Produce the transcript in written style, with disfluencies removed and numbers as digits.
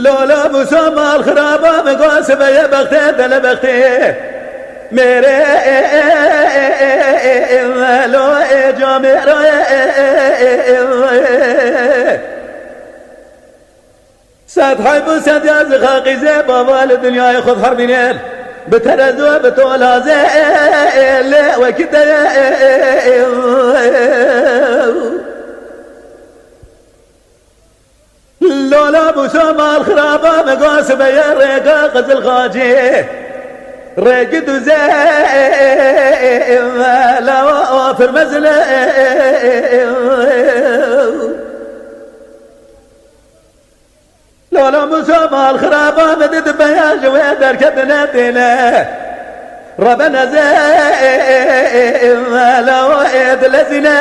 لولا مسامى الخرابة مقاسبة يا بختي دل بختي میرے لو جا میرا صد حیب صد از خاقیزه باوال دنیای خود هر بینل بترزو بتولازه وكده لولا بسام الخرابة مقاسبة يا ريقا قتل خاجي ريقد زين لا وافر مزله لولا بسام الخرابة مدد بيا جويدر كبنا دينه ربنا زين لا وإد لزنا